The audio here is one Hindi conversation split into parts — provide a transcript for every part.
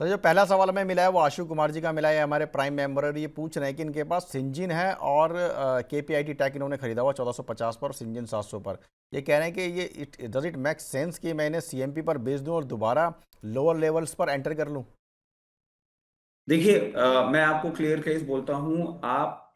तो जो पहला सवाल हमें मिला है वो आशु कुमार जी का मिला है, हमारे प्राइम मेंबर, और ये पूछ रहे हैं कि इनके पास सिंजिन है और केपीआईटी टैक इन्होंने खरीदा हुआ 1450 पर और सिंजिन 700 पर। ये कह रहे हैं कि ये it does it make sense कि मैं इन्हें सीएमपी पर बेच दूं और दोबारा लोअर लेवल्स पर एंटर कर लूं। देखिए, मैं आपको क्लियर केस बोलता हूँ। आप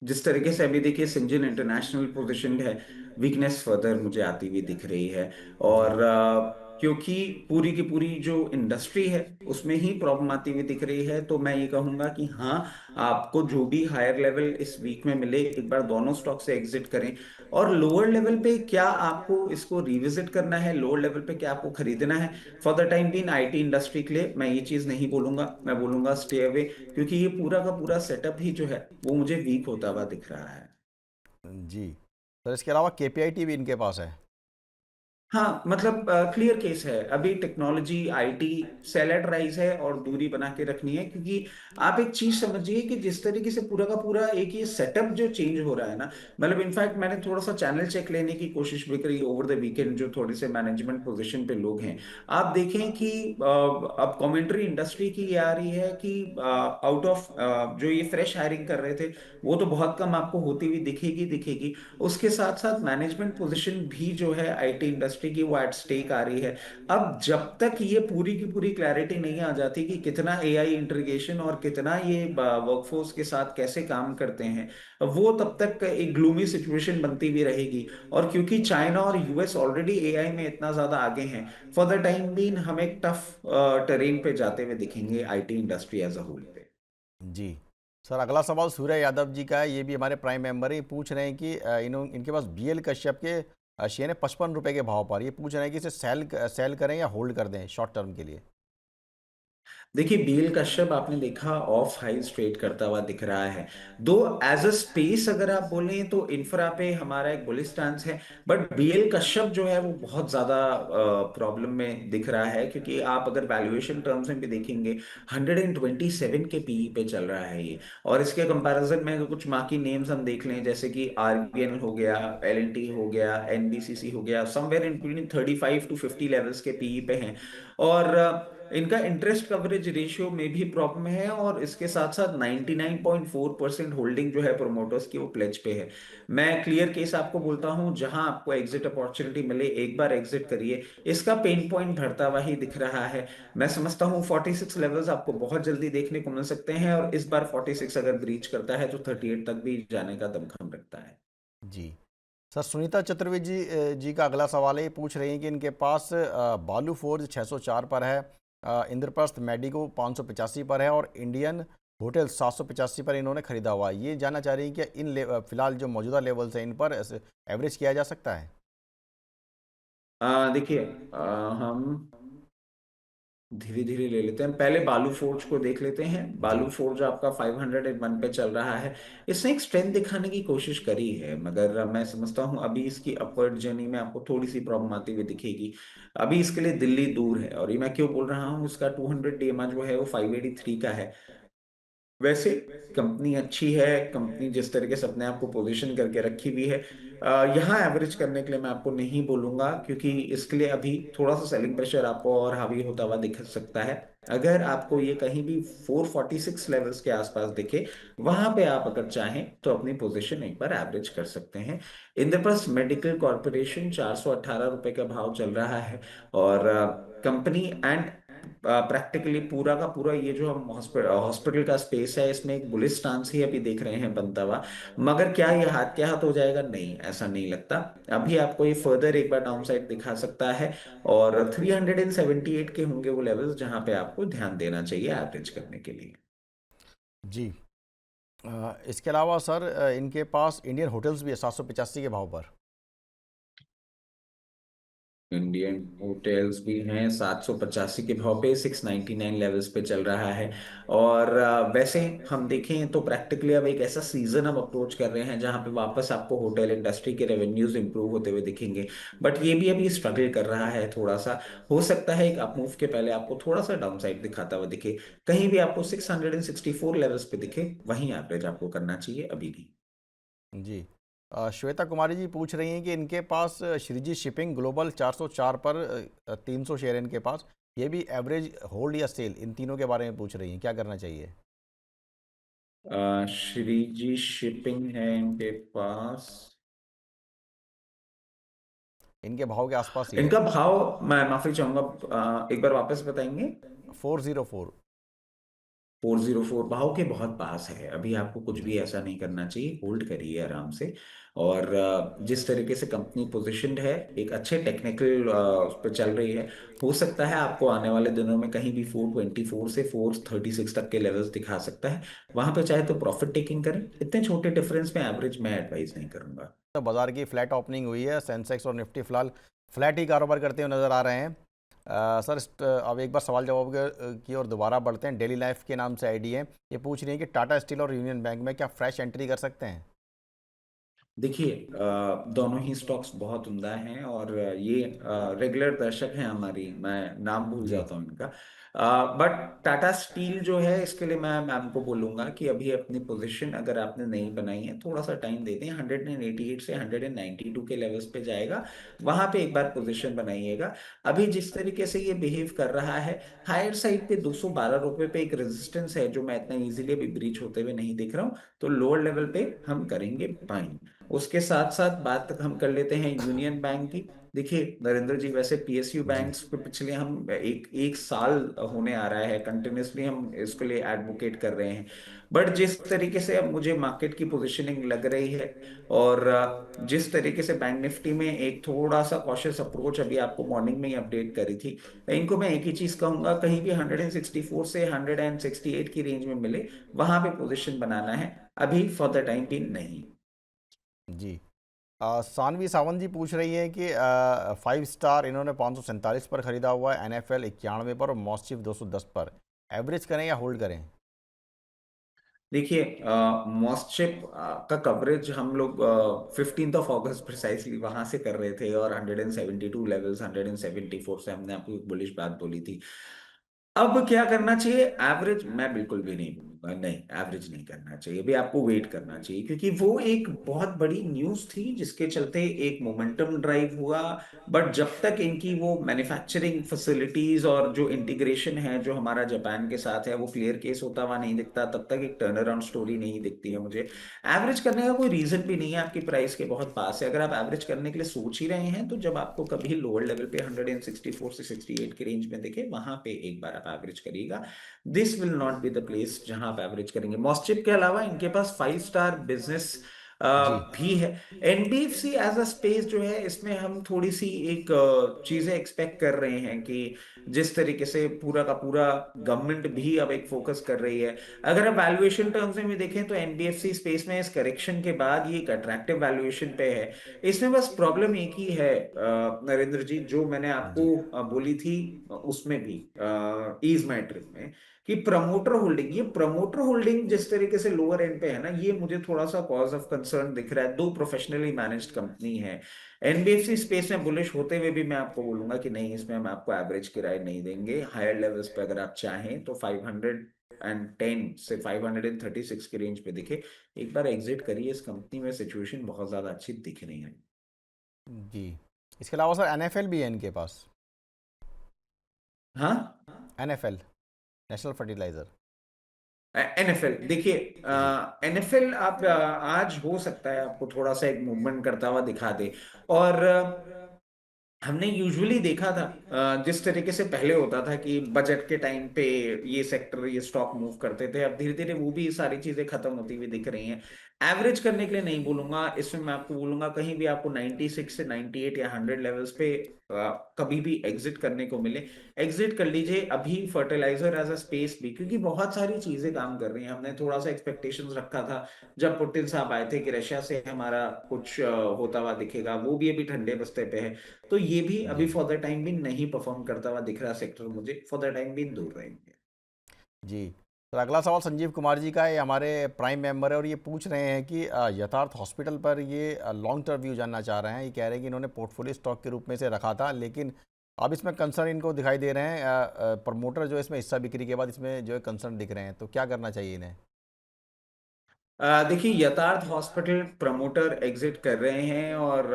जिस तरीके से अभी देखिए सिंजन इंटरनेशनल पोजीशन है, वीकनेस फर्दर मुझे आती हुई दिख रही है। जी। और क्योंकि पूरी की पूरी जो इंडस्ट्री है उसमें ही प्रॉब्लम आती हुई दिख रही है, तो मैं ये कहूंगा कि हाँ, आपको जो भी हायर लेवल इस वीक में मिले एक बार दोनों स्टॉक से एग्जिट करें। और लोअर लेवल पे क्या आपको इसको रिविजिट करना है, लोअर लेवल पे क्या आपको खरीदना है, for the time being IT industry के लिए मैं ये चीज नहीं बोलूंगा। मैं बोलूंगा स्टे अवे, क्योंकि ये पूरा का पूरा सेटअप ही जो है वो मुझे वीक होता हुआ दिख रहा है। जी सर, इसके अलावा केपीआईटी भी इनके पास है। हाँ, मतलब क्लियर केस है। अभी टेक्नोलॉजी आईटी सेलेट राइज है और दूरी बना के रखनी है, क्योंकि आप एक चीज समझिए कि जिस तरीके से पूरा का पूरा एक ये सेटअप जो चेंज हो रहा है ना, मतलब इनफैक्ट मैंने थोड़ा सा चैनल चेक लेने की कोशिश भी करी ओवर द वीकेंड, जो थोड़े से मैनेजमेंट पोजीशन पे लोग हैं। आप देखें कि अब कमेंट्री इंडस्ट्री की ये आ रही है कि आउट ऑफ जो ये फ्रेश हायरिंग कर रहे थे वो तो बहुत कम आपको होती हुई दिखेगी दिखेगी। उसके साथ साथ मैनेजमेंट पोजीशन भी जो है आईटी इंडस्ट्री की वो एट स्टेक आ रही है। अब जब तक ये पूरी की पूरी क्लैरिटी नहीं आ जाती कि कितना एआई इंटीग्रेशन और कितना ये वर्कफोर्स के साथ कैसे काम करते हैं, वो तब तक एक ग्लूमी सिचुएशन बनती हुई रहेगी। और क्योंकि चाइना और यूएस ऑलरेडी एआई में इतना ज्यादा आगे हैं, फॉर द टाइम बीन हम एक टफ टेरेन पे जाते हुए दिखेंगे IT industry as a whole पे। जी सर, अगला सवाल सूर्य यादव जी का है, ये भी हमारे प्राइम मेंबर है। ये पूछ रहे हैं कि इनके पास बीएल कश्यप के शेयर है 55 रुपए के भाव पर। ये पूछ रहे हैं कि इसे सेल करें या होल्ड कर दें शॉर्ट टर्म के लिए। देखिए, बीएल कश्यप आपने देखा ऑफ हाई ट्रेड करता हुआ दिख रहा है। दो एज अ स्पेस अगर आप बोलें तो इंफ्रा पे हमारा एक बुलिश स्टैंस है, बट बीएल कश्यप जो है वो बहुत ज्यादा प्रॉब्लम में दिख रहा है, क्योंकि आप अगर वैल्यूएशन टर्म्स में भी देखेंगे 127 के पीई पे चल रहा है ये। और इसके कंपैरिजन में अगर कुछ मार्की नेम्स हम देख लें, जैसे कि आरबीएल हो गया, एलएनटी हो गया, एनबीसीसी हो गया, somewhere in between 35 to 50 levels के पीई पे हैं। और इनका इंटरेस्ट कवरेज रेशियो में भी प्रॉब्लम है, और इसके साथ साथ 99.4% होल्डिंग जो है प्रोमोटर्स की वो प्लेज पे है। मैं क्लियर केस आपको बोलता हूं, जहां आपको एग्जिट अपॉर्चुनिटी मिले एक बार एग्जिट करिए। इसका पेन पॉइंट बढ़ता हुआ ही दिख रहा है। मैं समझता हूं 46 लेवल्स आपको बहुत जल्दी देखने को मिल सकते हैं, और इस बार 46 अगर ब्रीच करता है तो 38 तक भी जाने का दमखम रखता है। जी सर, सुनीता चतुर्वेदी जी का अगला सवाल है। ये पूछ रही हैं कि इनके पास बालू फोर्ज 604 पर है, इंद्रप्रस्थ मेडिको 585 पर है और इंडियन होटल 785 पर इन्होंने खरीदा हुआ है। ये जानना चाह रही हैं कि फिलहाल जो मौजूदा लेवल्स हैं इन पर एवरेज किया जा सकता है। देखिए, हम धीरे धीरे ले लेते हैं। पहले बालू फोर्ज को देख लेते हैं। जी। बालू फोर्ज आपका 501 पे चल रहा है। इसने एक स्ट्रेंथ दिखाने की कोशिश करी है, मगर मैं समझता हूं अभी इसकी अपवर्ड जर्नी में आपको थोड़ी सी प्रॉब्लम आती हुई दिखेगी। अभी इसके लिए दिल्ली दूर है, और ये मैं क्यों बोल रहा हूँ, इसका 200 डे जो है वो 583 का है। वैसे कंपनी अच्छी है, कंपनी जिस तरीके से अपने आप को पोजीशन करके रखी हुई है, यहाँ एवरेज करने के लिए मैं आपको नहीं बोलूंगा, क्योंकि इसके लिए अभी थोड़ा सा सेलिंग प्रेशर आपको और हावी होता हुआ दिख सकता है। अगर आपको ये कहीं भी 446 लेवल्स के आसपास दिखे, वहां पे आप अगर चाहें तो अपनी पोजीशन एक बार एवरेज कर सकते हैं। इंद्रप्रस्थ मेडिकल कॉरपोरेशन 418 रुपए का भाव चल रहा है। और कंपनी एंड प्रैक्टिकली पूरा का पूरा ये जो हम हॉस्पिटल का स्पेस है इसमें एक बुलिश स्टांस ही अभी देख रहे हैं बनता हुआ। मगर क्या ये हाथ के हाथ हो जाएगा? नहीं, ऐसा नहीं लगता। अभी आपको ये फर्दर एक बार डाउन साइड दिखा सकता है। और 378 के होंगे वो लेवल्स जहां पे आपको ध्यान देना चाहिए एवरेज करने के लिए। जी इसके अलावा सर, इनके पास इंडियन होटल्स भी है 785 के भाव पर। इंडियन होटेल्स भी हैं 785 के भाव पे, 699 लेवल्स पे चल रहा है। और वैसे हम देखें तो प्रैक्टिकली अब एक ऐसा सीजन हम अप्रोच कर रहे हैं जहां पे वापस आपको होटल इंडस्ट्री के रेवेन्यूज इंप्रूव होते हुए दिखेंगे। बट ये भी अभी स्ट्रगल कर रहा है थोड़ा सा। हो सकता है एक अपमूव के पहले आपको थोड़ा सा डाउन साइड दिखाता हुआ दिखे। कहीं भी आपको 664 लेवल्स पे दिखे वहीं एवरेज आपको करना चाहिए, अभी नहीं। जी श्वेता कुमारी जी पूछ रही हैं कि इनके पास श्रीजी शिपिंग ग्लोबल 404 पर 300 शेयर है इनके पास। ये भी एवरेज, होल्ड या सेल, इन तीनों के बारे में पूछ रही हैं, क्या करना चाहिए? श्रीजी शिपिंग है इनके पास। इनके भाव के आसपास ही है। इनका भाव मैं माफी चाहूंगा, एक बार वापस बताएंगे। 404। 404 भाव के बहुत पास है, अभी आपको कुछ जी। भी ऐसा नहीं करना चाहिए, होल्ड करिए आराम से। और जिस तरीके से कंपनी पोजीशनड है, एक अच्छे टेक्निकल उस पर चल रही है। हो सकता है आपको आने वाले दिनों में कहीं भी 424 से 436 तक के लेवल्स दिखा सकता है। वहां पे चाहे तो प्रॉफिट टेकिंग करें, इतने छोटे डिफरेंस में एवरेज मैं एडवाइस नहीं करूंगा। तो बाजार की फ्लैट ओपनिंग हुई है, सेंसेक्स और निफ्टी फिलहाल फ्लैट ही कारोबार करते हुए नजर आ रहे हैं। सर अब एक बार सवाल जवाब की ओर दोबारा बढ़ते हैं। डेली लाइफ के नाम से आईडी है, ये पूछ रही है कि टाटा स्टील और यूनियन बैंक में क्या फ्रेश एंट्री कर सकते हैं? देखिए, दोनों ही स्टॉक्स बहुत उम्दा हैं, और ये रेगुलर दर्शक हैं हमारी, मैं नाम भूल जी। जाता हूँ इनका। बट टाटा स्टील जो है, इसके लिए मैं मैम को बोलूंगा कि अभी अपनी पोजीशन अगर आपने नहीं बनाई है, थोड़ा सा टाइम दे दें। 188 से 192 के लेवल्स पे जाएगा, वहां पे एक बार पोजीशन बनाइएगा। अभी जिस तरीके से ये बिहेव कर रहा है, हायर साइड पे 212 रुपए पे एक रेजिस्टेंस है जो मैं इतना इजीली अभी ब्रीच होते हुए नहीं दिख रहा हूँ। तो लोअर लेवल पे हम करेंगे बाइंग। उसके साथ साथ बात हम कर लेते हैं यूनियन बैंक की। देखिए नरेंद्र जी, वैसे पीएसयू जी। बैंक्स पे पिछले हम एक एक साल होने आ रहा है कंटिन्यूसली हम इसके लिए एडवोकेट कर रहे हैं। बट जिस तरीके से अब मुझे मार्केट की पोजीशनिंग लग रही है, और जिस तरीके से बैंक निफ्टी में एक थोड़ा सा कॉशियस अप्रोच अभी आपको मॉर्निंग में ही अपडेट करी थी, तो इनको मैं एक ही चीज कहूंगा, कहीं भी 164 से 168 की रेंज में मिले, वहां पे पोजीशन बनाना है। अभी फॉर द टाइम भी नहीं। जी। सानवी सावंत जी पूछ रही है कि 5 स्टार इन्होंने 547 पर खरीदा हुआ है, एनएफएल 91 पर और मॉस्चिफ 210 पर। एवरेज करें या होल्ड करें? देखिए, मॉस्चिप का कवरेज हम लोग 15 ऑफ अगस्त प्रिसाइसली वहां से कर रहे थे, और 172 लेवल्स, 174 से हमने आपको एक बुलिश बात बोली थी। अब क्या करना चाहिए? एवरेज मैं बिल्कुल भी नहीं बोलूंगा, नहीं एवरेज नहीं करना चाहिए, अभी आपको वेट करना चाहिए, क्योंकि वो एक बहुत बड़ी न्यूज थी जिसके चलते एक मोमेंटम ड्राइव हुआ। बट जब तक इनकी वो मैन्युफैक्चरिंग फैसिलिटीज और जो इंटीग्रेशन है जो हमारा जापान के साथ है वो क्लियर केस होता हुआ नहीं दिखता, तब तक एक टर्न अराउंड स्टोरी नहीं दिखती है मुझे। एवरेज करने का कोई रीजन भी नहीं है, आपकी प्राइस के बहुत पास है। अगर आप एवरेज करने के लिए सोच ही रहे हैं, तो जब आपको कभी लोअर लेवल पे 164 से 68 की रेंज में दिखे, वहां पे एक बार आप एवरेज करिएगा। This will not be the place जहां आप एवरेज करेंगे। मॉस्चिप के अलावा इनके पास 5 स्टार बिजनेस जी। भी है। एनबीएफसी एज अ स्पेस जो है, इसमें हम थोड़ी सी एक चीजें एक्सपेक्ट कर रहे हैं कि जिस तरीके से पूरा का पूरा गवर्नमेंट भी अब एक फोकस कर रही है। अगर आप वैल्यूएशन टर्म्स में भी देखें, तो एनबीएफसी स्पेस में इस करेक्शन के बाद ये एक अट्रैक्टिव वैल्यूएशन पे है। इसमें बस प्रॉब्लम एक ही है नरेंद्र जी, जो मैंने जी। आपको बोली थी उसमें भी, ईज मैट्रिक में, कि प्रमोटर होल्डिंग, ये प्रमोटर होल्डिंग जिस तरीके से लोअर एंड पे है ना, ये मुझे थोड़ा सा कॉज ऑफ कंसर्न दिख रहा है। दो प्रोफेशनली मैनेज्ड कंपनी है। एनबीएफसी स्पेस में बुलिश होते हुए भी मैं आपको बोलूंगा कि नहीं, इसमें हम आपको एवरेज किराए नहीं देंगे। हायर लेवल्स पे अगर आप चाहें तो 510 से 536 की रेंज पे दिखे, एक बार एग्जिट करिए। इस कंपनी में सिचुएशन बहुत ज्यादा अच्छी दिख नहीं है। जी। इसके अलावा सर एनएफएल भी है इनके पास। हाँ, एनएफएल, नेशनल फर्टिलाइजर। एनएफएल देखिए, जी। एनएफएल आप आज हो सकता है आपको थोड़ा सा एक मूवमेंट करता हुआ दिखा दे। और हमने यूजुअली देखा था जिस तरीके से पहले होता था कि बजट के टाइम पे ये सेक्टर ये स्टॉक मूव करते थे, अब धीरे धीरे वो भी सारी चीजें खत्म होती हुई दिख रही हैं। एवरेज करने के लिए नहीं बोलूंगा, इसमें मैं आपको बोलूंगा कहीं भी आपको 96 से 98 या 100 लेवल्स पे कभी भी एग्जिट करने को मिले, एग्जिट कर लीजिए अभी। फर्टिलाइजर एज अ स्पेस भी, क्योंकि बहुत सारी चीजें काम कर रही हैं। हमने थोड़ा सा एक्सपेक्टेशंस रखा था जब पुतिन साहब आए थे कि रशिया से हमारा कुछ होता हुआ दिखेगा, वो भी अभी ठंडे बस्ते पे है। तो ये भी अभी जी। फॉर द टाइम भी नहीं परफॉर्म करता हुआ दिख रहा सेक्टर, मुझे फॉर द टाइम भी दूर रहेंगे। जी। सर अगला सवाल संजीव कुमार जी का है, हमारे प्राइम मेंबर है और ये पूछ रहे हैं कि यथार्थ हॉस्पिटल पर ये लॉन्ग टर्म व्यू जानना चाह रहे हैं। ये कह रहे हैं कि इन्होंने पोर्टफोलियो स्टॉक के रूप में से रखा था, लेकिन अब इसमें कंसर्न इनको दिखाई दे रहे हैं। प्रमोटर जो है इसमें हिस्सा बिक्री के बाद इसमें जो है कंसर्न दिख रहे हैं, तो क्या करना चाहिए इन्हें? देखिए, यथार्थ हॉस्पिटल प्रमोटर एग्जिट कर रहे हैं, और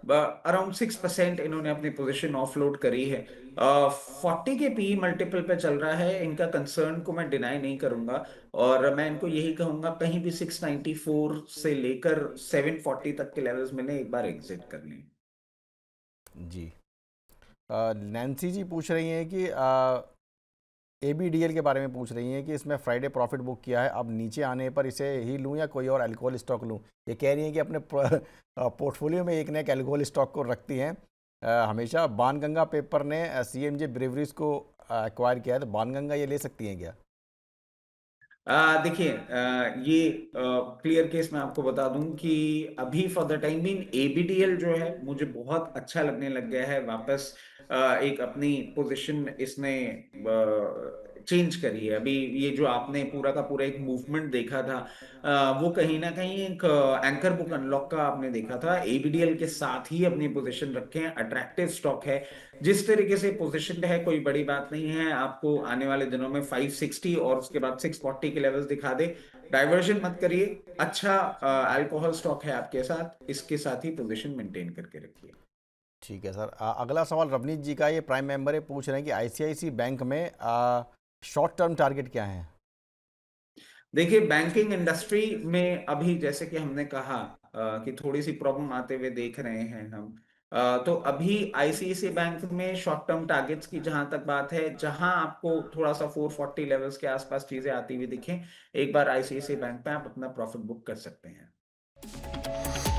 अराउंड 6% इन्होंने अपनी पोजीशन ऑफलोड करी है। 40 के पी मल्टीपल पे चल रहा है, इनका कंसर्न को मैं डिनाई नहीं करूंगा, और मैं इनको यही कहूंगा कहीं भी 694 से लेकर 740 तक के लेवल्स में एक बार एग्जिट कर लें। जी। नैन्सी जी पूछ रही हैं कि एबीडीएल के बारे में पूछ रही हैं कि इसमें फ्राइडे प्रॉफिट बुक किया है, अब नीचे आने पर इसे ही लूं या कोई और अल्कोहल स्टॉक लूं। ये कह रही हैं कि अपने पोर्टफोलियो में एक ना एक अल्कोहल स्टॉक को रखती हैं हमेशा। बाणगंगा पेपर ने सीएमजे ब्रेवरीज को एक्वायर किया है, तो बाणगंगा ये ले सकती हैं क्या? देखिए, ये क्लियर केस मैं आपको बता दूं कि अभी फॉर द टाइम बीइंग एबीडीएल जो है मुझे बहुत अच्छा लगने लग गया है वापस। एक अपनी पोजीशन इसने चेंज करी है। अभी ये जो आपने पूरा का पूरा एक मूवमेंट देखा था, वो कहीं ना कहीं एक एंकर बुक अनलॉक का आपने देखा था। एबीडीएल के साथ ही अपनी पोजीशन रखें, अट्रैक्टिव स्टॉक है। जिस तरीके से पोजीशन है कोई बड़ी बात नहीं है, आपको आने वाले दिनों में 560 और उसके बाद 640 के लेवल्स दिखा दे। डाइवर्जन मत करिए, अच्छा अल्कोहल स्टॉक है आपके साथ, इसके साथ ही पोजीशन मेंटेन करके रखिए। ठीक है सर। अगला सवाल रवनीत जी का, ये प्राइम मेंबर है, पूछ रहे हैं कि आईसीआईसी बैंक में शॉर्ट टर्म टारगेट क्या है? देखिए, बैंकिंग इंडस्ट्री में अभी जैसे कि हमने कहा कि थोड़ी सी प्रॉब्लम आते हुए देख रहे हैं हम। तो अभी आईसीआईसी बैंक में शॉर्ट टर्म टारगेट्स की जहां तक बात है, जहां आपको थोड़ा सा 440 लेवल्स के आसपास चीजें आती हुई दिखें, एक बार आईसीआईसी बैंक पे आप अपना प्रॉफिट बुक कर सकते हैं।